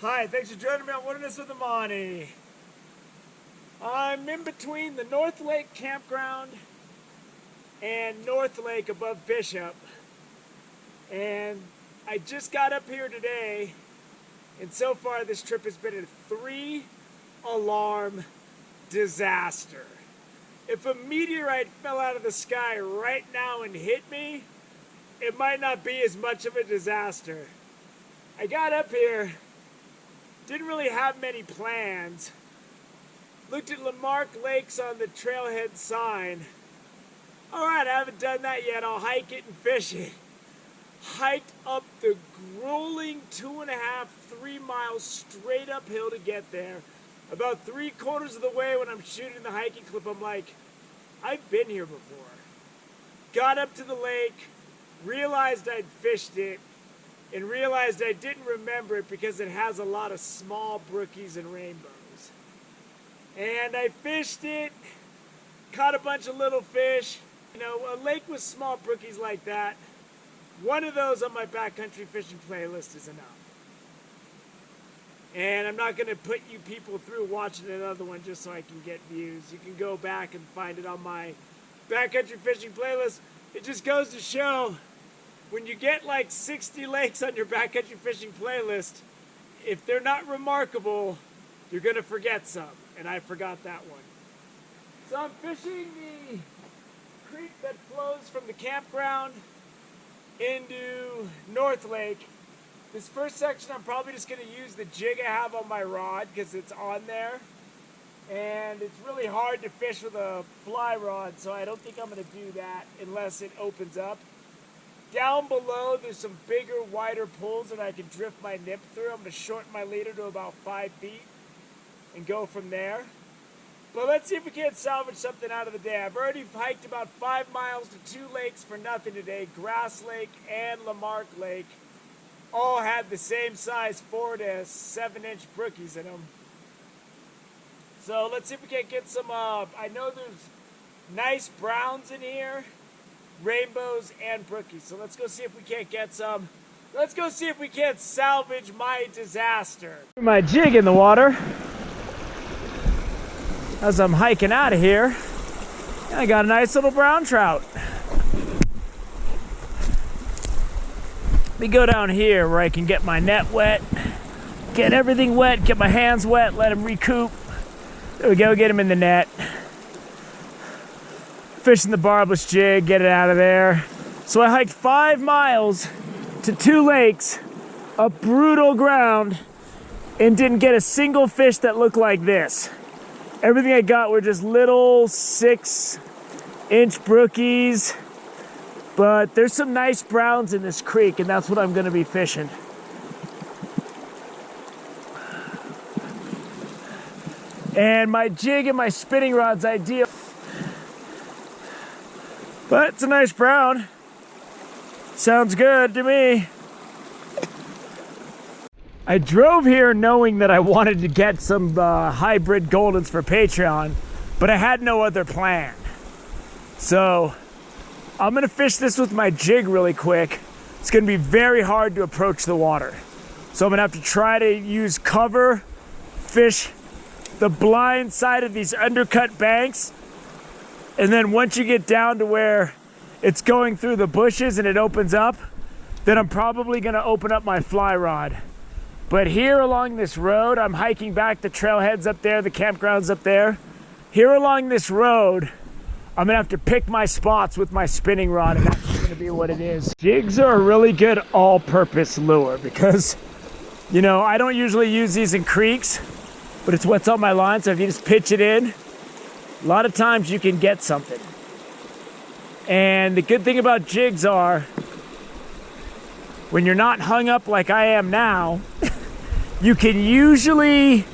Hi, thanks for joining me on Wilderness with Amani. I'm in between the North Lake Campground and North Lake above Bishop. And I just got up here today, and so far this trip has been a 3-alarm disaster. If a meteorite fell out of the sky right now and hit me, it might not be as much of a disaster. I got up here, didn't really have many plans. Looked at Lamarck Lakes on the trailhead sign. All right, I haven't done that yet. I'll hike it and fish it. Hiked up the grueling 2.5, 3 miles straight uphill to get there. About 3/4 of the way when I'm shooting the hiking clip, I'm like, I've been here before. Got up to the lake, realized I'd fished it, and realized I didn't remember it because it has a lot of small brookies and rainbows. And I fished it, caught a bunch of little fish. You know, a lake with small brookies like that, one of those on my backcountry fishing playlist is enough. And I'm not going to put you people through watching another one just so I can get views. You can go back and find it on my backcountry fishing playlist. It just goes to show, when you get like 60 lakes on your backcountry fishing playlist, if they're not remarkable, you're going to forget some. And I forgot that one. So I'm fishing the creek that flows from the campground into North Lake. This first section, I'm probably just going to use the jig I have on my rod because it's on there. And it's really hard to fish with a fly rod, so I don't think I'm going to do that unless it opens up. Down below, there's some bigger, wider pools that I can drift my nip through. I'm going to shorten my leader to about 5 feet and go from there. But let's see if we can't salvage something out of the day. I've already hiked about 5 miles to 2 lakes for nothing today. Grass Lake and Lamarck Lake all had the same size 4 to 7-inch brookies in them. So let's see if we can't get some, I know there's nice browns in here, rainbows and brookies. So let's go see if we can't get some. Let's go see if we can't salvage my disaster. My jig in the water as I'm hiking out of here. And I got a nice little brown trout. Let me go down here where I can get my net wet, get everything wet, get my hands wet, let them recoup. There we go, get him in the net. Fishing the barbless jig, get it out of there. So I hiked 5 miles to 2 lakes up brutal ground and didn't get a single fish that looked like this. Everything I got were just little 6-inch brookies, but there's some nice browns in this creek, and that's what I'm gonna be fishing. And my jig and my spinning rod's ideal. But it's a nice brown. Sounds good to me. I drove here knowing that I wanted to get some hybrid Goldens for Patreon, but I had no other plan. So I'm gonna fish this with my jig really quick. It's gonna be very hard to approach the water. So I'm gonna have to try to use cover, fish the blind side of these undercut banks, and then once you get down to where it's going through the bushes and it opens up, then I'm probably gonna open up my fly rod. But here along this road, I'm hiking back the trailheads up there, the campgrounds up there. Here along this road, I'm gonna have to pick my spots with my spinning rod, and that's gonna be what it is. Jigs are a really good all-purpose lure because, you know, I don't usually use these in creeks, but it's what's on my line, so if you just pitch it in, a lot of times you can get something. And the good thing about jigs are, when you're not hung up like I am now, you can usually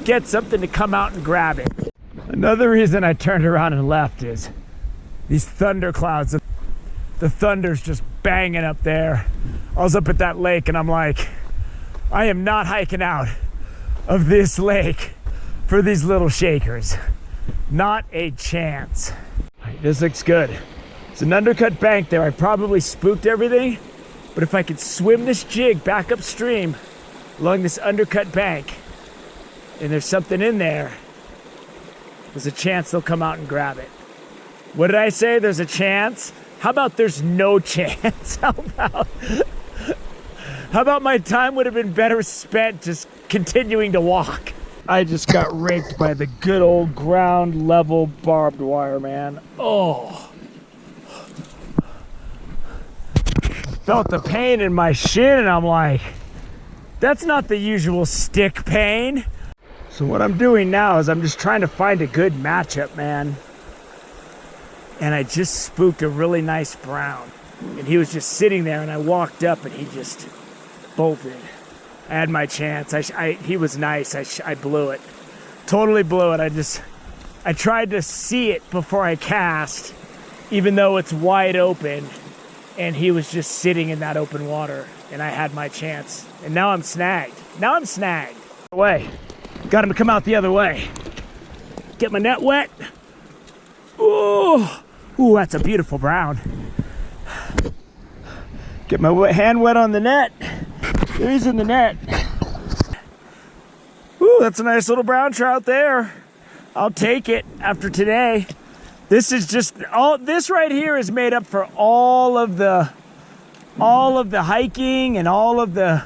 get something to come out and grab it. Another reason I turned around and left is these thunder clouds. The thunder's just banging up there. I was up at that lake and I'm like, I am not hiking out of this lake for these little shakers. Not a chance. This looks good. It's an undercut bank there. I probably spooked everything, but if I could swim this jig back upstream along this undercut bank, and there's something in there, there's a chance they'll come out and grab it. What did I say? There's a chance? How about there's no chance? How about my time would have been better spent just continuing to walk? I just got raked by the good old ground level barbed wire, man. Oh. Felt the pain in my shin, and I'm like, that's not the usual stick pain. So what I'm doing now is I'm just trying to find a good matchup, man. And I just spooked a really nice brown. And he was just sitting there, and I walked up, and he just bolted. I had my chance. He was nice. I blew it. Totally blew it. I tried to see it before I cast, even though it's wide open. And he was just sitting in that open water, and I had my chance. And now I'm snagged. Away. Got him to come out the other way. Get my net wet. Ooh, that's a beautiful brown. Get my hand wet on the net. There he's in the net. Ooh, that's a nice little brown trout there. I'll take it after today. This is just this right here is made up for all of the hiking and all of the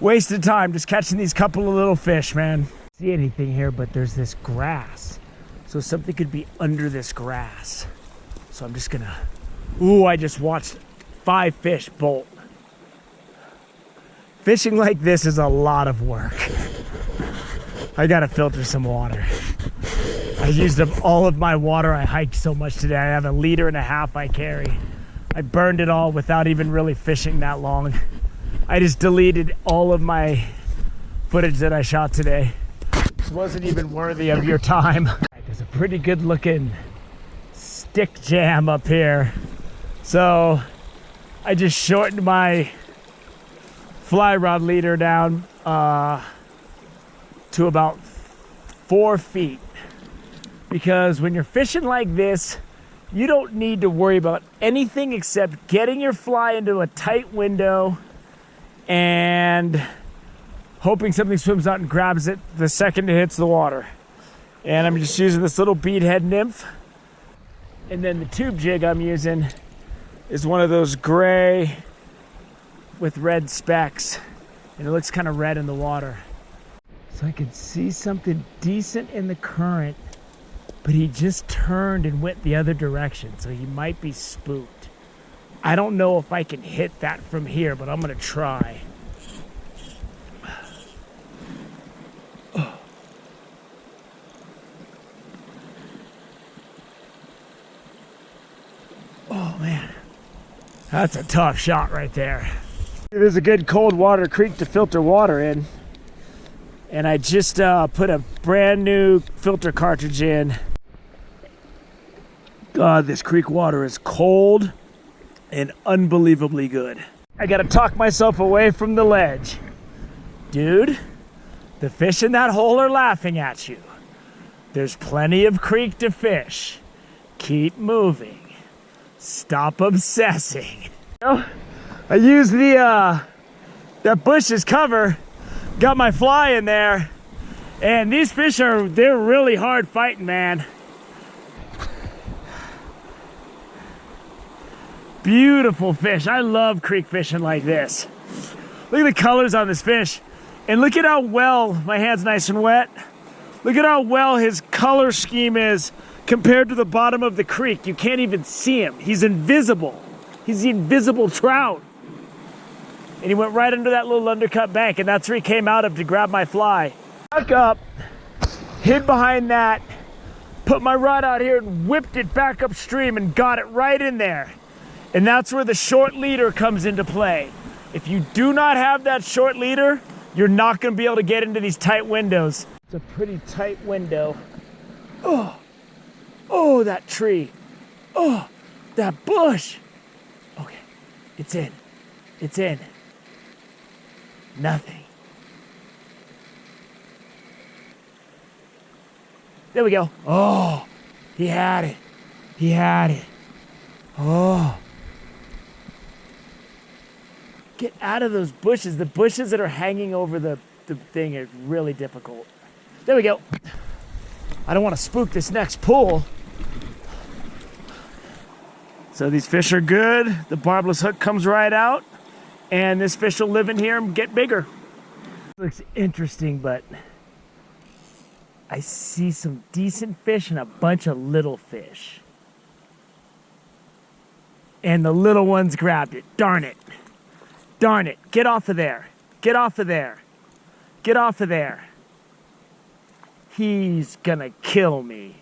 wasted time just catching these couple of little fish, man. See anything here, but there's this grass. So something could be under this grass. So I'm just gonna, I just watched 5 fish bolt. Fishing like this is a lot of work. I gotta filter some water. I used up all of my water. I hiked so much today. I have 1.5 liters I carry. I burned it all without even really fishing that long. I just deleted all of my footage that I shot today. This wasn't even worthy of your time. There's a pretty good looking stick jam up here. So I just shortened my fly rod leader down to about 4 feet. Because when you're fishing like this, you don't need to worry about anything except getting your fly into a tight window and hoping something swims out and grabs it the second it hits the water. And I'm just using this little beadhead nymph. And then the tube jig I'm using is one of those gray with red specks. And it looks kind of red in the water. So I could see something decent in the current, but he just turned and went the other direction, so he might be spooked. I don't know if I can hit that from here, but I'm gonna try. Oh man, that's a tough shot right there. There's a good cold water creek to filter water in. And I just put a brand new filter cartridge in. God, this creek water is cold and unbelievably good. I gotta talk myself away from the ledge. Dude, the fish in that hole are laughing at you. There's plenty of creek to fish. Keep moving. Stop obsessing. I used that bush as cover. Got my fly in there, and these fish they're really hard fighting, man. Beautiful fish. I love creek fishing like this. Look at the colors on this fish, and look at how well, my hand's nice and wet. Look at how well his color scheme is compared to the bottom of the creek. You can't even see him. He's invisible. He's the invisible trout. And he went right under that little undercut bank, and that's where he came out of to grab my fly. Back up, hid behind that, put my rod out here and whipped it back upstream and got it right in there. And that's where the short leader comes into play. If you do not have that short leader, you're not gonna be able to get into these tight windows. It's a pretty tight window. Oh, that tree. Oh, that bush. Okay, it's in. Nothing. There we go. Oh, he had it. Oh. Get out of those bushes. The bushes that are hanging over the thing are really difficult. There we go. I don't want to spook this next pool. So these fish are good. The barbless hook comes right out. And this fish will live in here and get bigger. Looks interesting, but I see some decent fish and a bunch of little fish. And the little ones grabbed it. Darn it. Darn it. Get off of there. Get off of there. Get off of there. He's gonna kill me.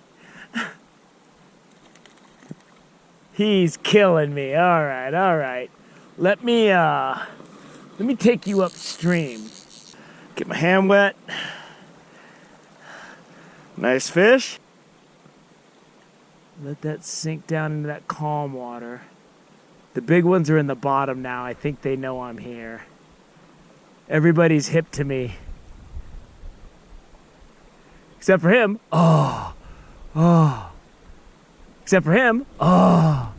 He's killing me. All right, all right. Let me take you upstream. Get my hand wet. Nice fish. Let that sink down into that calm water. The big ones are in the bottom now. I think they know I'm here. Everybody's hip to me. Except for him. Oh. Oh. Except for him. Oh.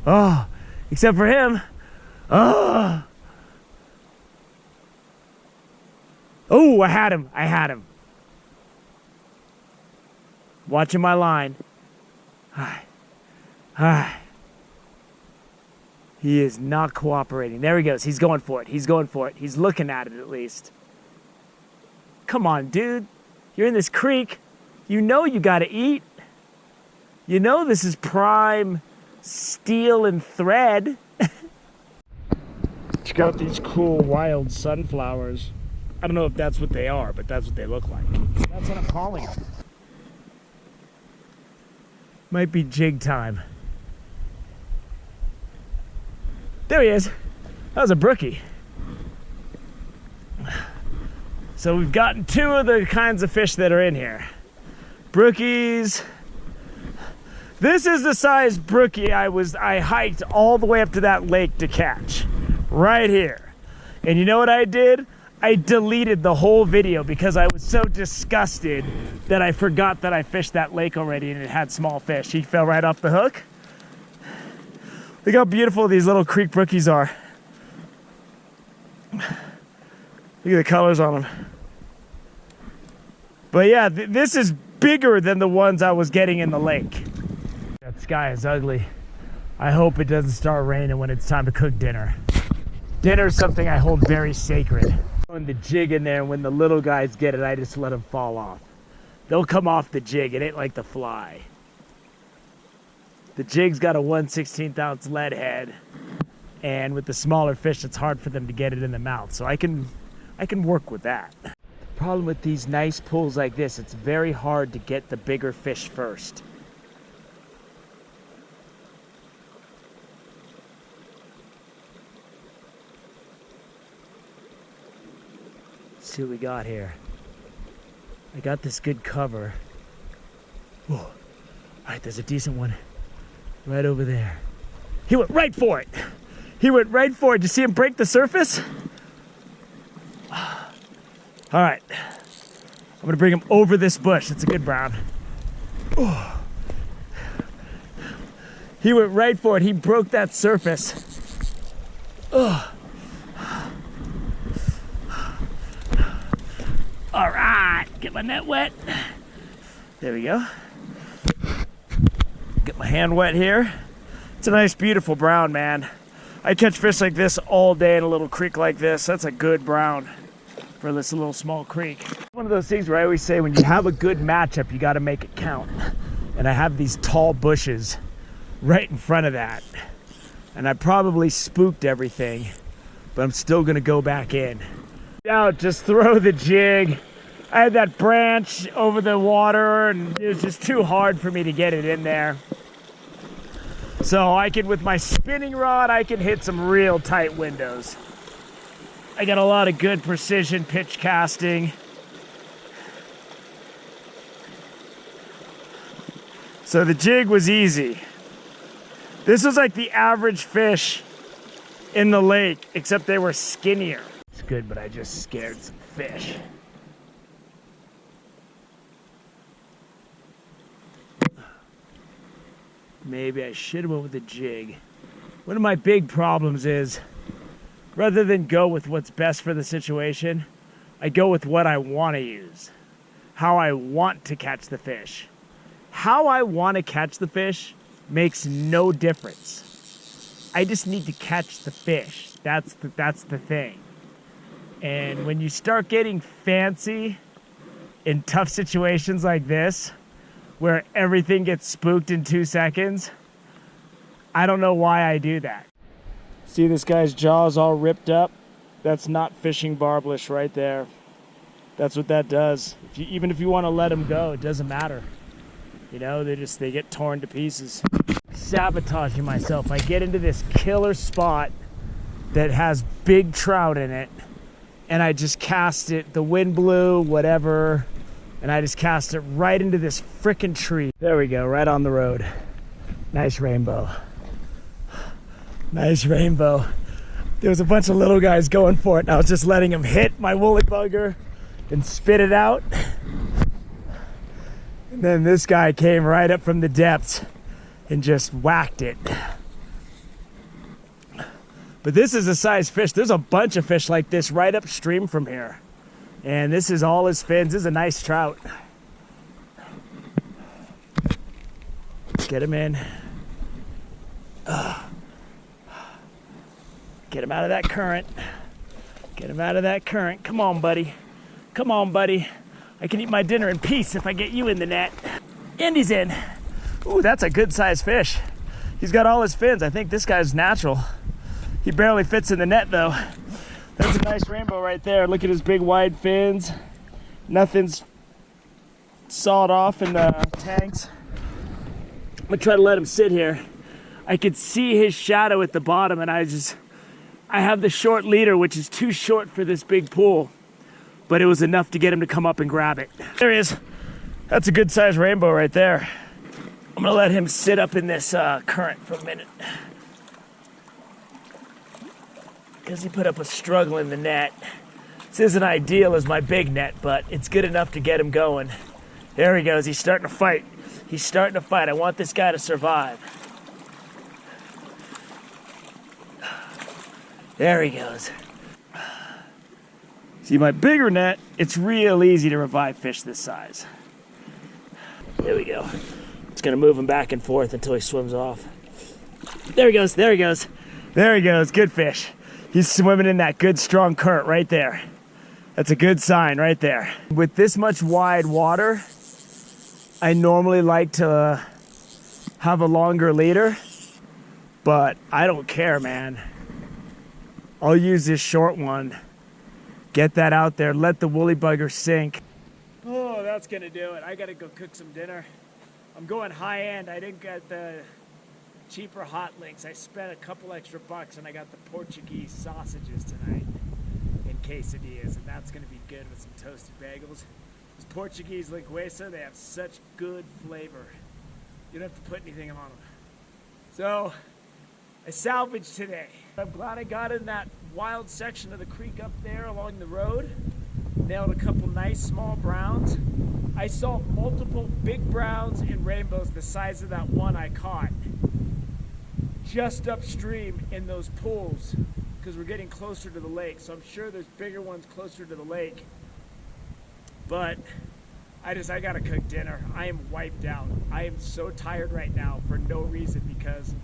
Oh. Except for him. Oh. Oh, I had him. I had him. Watching my line. Hi. Hi. He is not cooperating. There he goes. He's going for it. He's going for it. He's looking at it at least. Come on, dude. You're in this creek. You know you got to eat. You know this is prime steel and thread. Check out these cool wild sunflowers. I don't know if that's what they are, but that's what they look like. That's what I'm calling them. Might be jig time. There he is. That was a brookie. So we've gotten two of the kinds of fish that are in here. Brookies. This is the size brookie I hiked all the way up to that lake to catch. Right here. And you know what I did? I deleted the whole video because I was so disgusted that I forgot that I fished that lake already and it had small fish. He fell right off the hook. Look how beautiful these little creek brookies are. Look at the colors on them. But yeah, this is bigger than the ones I was getting in the lake. That sky is ugly. I hope it doesn't start raining when it's time to cook dinner. Dinner is something I hold very sacred. When the jig in there, when the little guys get it, I just let them fall off. They'll come off the jig. It ain't like the fly. The jig's got a 1/16 ounce lead head, and with the smaller fish, it's hard for them to get it in the mouth. So I can work with that. The problem with these nice pools like this, it's very hard to get the bigger fish first. Let's see what we got here. I got this good cover. Whoa. All right, there's a decent one right over there. He went right for it. He went right for it. Did you see him break the surface? All right. I'm going to bring him over this bush. It's a good brown. Oh. He went right for it. He broke that surface. Oh. All right. Get my net wet. There we go. Get my hand wet here. It's a nice, beautiful brown, man. I catch fish like this all day in a little creek like this. That's a good brown for this little small creek. One of those things where I always say when you have a good matchup, you got to make it count. And I have these tall bushes right in front of that. And I probably spooked everything, but I'm still going to go back in. Out, just throw the jig. I had that branch over the water and it was just too hard for me to get it in there. So I can, with my spinning rod, I can hit some real tight windows. I got a lot of good precision pitch casting. So the jig was easy. This was like the average fish in the lake, except they were skinnier. It's good, but I just scared some fish. Maybe I should have went with the jig. One of my big problems is Rather than go with what's best for the situation, I go with what I want to use, how I want to catch the fish. How I want to catch the fish makes no difference. I just need to catch the fish. That's the thing. And when you start getting fancy in tough situations like this, where everything gets spooked in 2 seconds, I don't know why I do that. See this guy's jaws all ripped up? That's not fishing barbless right there. That's what that does. Even if you want to let them go, it doesn't matter. You know, they get torn to pieces. Sabotaging myself. I get into this killer spot that has big trout in it, and I just cast it. The wind blew, whatever, and I just cast it right into this frickin' tree. There we go, right on the road. Nice rainbow. Nice rainbow. There was a bunch of little guys going for it, and I was just letting them hit my woolly bugger and spit it out. And then this guy came right up from the depths and just whacked it. But this is a size fish. There's a bunch of fish like this right upstream from here. And this is all his fins. This is a nice trout. Get him in. Get him out of that current. Get him out of that current. Come on, buddy. Come on, buddy. I can eat my dinner in peace if I get you in the net. And he's in. Ooh, that's a good sized fish. He's got all his fins. I think this guy's natural. He barely fits in the net though. That's a nice rainbow right there. Look at his big wide fins. Nothing's sawed off in the tanks. I'm gonna try to let him sit here. I could see his shadow at the bottom, and I have the short leader, which is too short for this big pool, but it was enough to get him to come up and grab it. There he is. That's a good sized rainbow right there. I'm gonna let him sit up in this current for a minute, because he put up a struggle in the net. This isn't ideal as my big net, but it's good enough to get him going. There he goes. He's starting to fight. He's starting to fight. I want this guy to survive. There he goes. See, my bigger net, it's real easy to revive fish this size. There we go. It's gonna move him back and forth until he swims off. There he goes, there he goes. There he goes, good fish. He's swimming in that good strong current right there. That's a good sign right there. With this much wide water, I normally like to have a longer leader, but I don't care, man. I'll use this short one. Get that out there, let the woolly bugger sink. Oh, that's gonna do it. I gotta go cook some dinner. I'm going high end. I didn't get the cheaper hot links. I spent a couple extra bucks and I got the Portuguese sausages tonight in quesadillas, and that's gonna be good with some toasted bagels. These Portuguese linguiça, they have such good flavor. You don't have to put anything on them. So, I salvaged today. I'm glad I got in that wild section of the creek up there along the road. Nailed a couple nice small browns. I saw multiple big browns and rainbows the size of that one I caught just upstream in those pools, because we're getting closer to the lake. So I'm sure there's bigger ones closer to the lake. But I gotta cook dinner. I am wiped out. I am so tired right now for no reason, because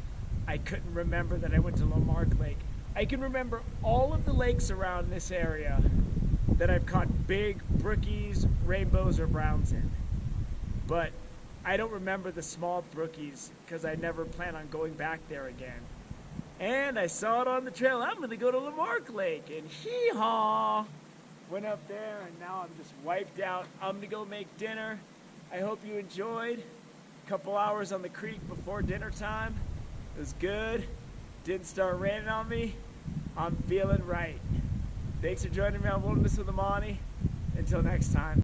I couldn't remember that I went to Lamarck Lake. I can remember all of the lakes around this area that I've caught big brookies, rainbows, or browns in. But I don't remember the small brookies, because I never plan on going back there again. And I saw it on the trail. I'm gonna go to Lamarck Lake, and hee-haw! Went up there, and now I'm just wiped out. I'm gonna go make dinner. I hope you enjoyed. A couple hours on the creek before dinner time. It was good. Didn't start raining on me. I'm feeling right. Thanks for joining me on Wilderness with Amani. Until next time.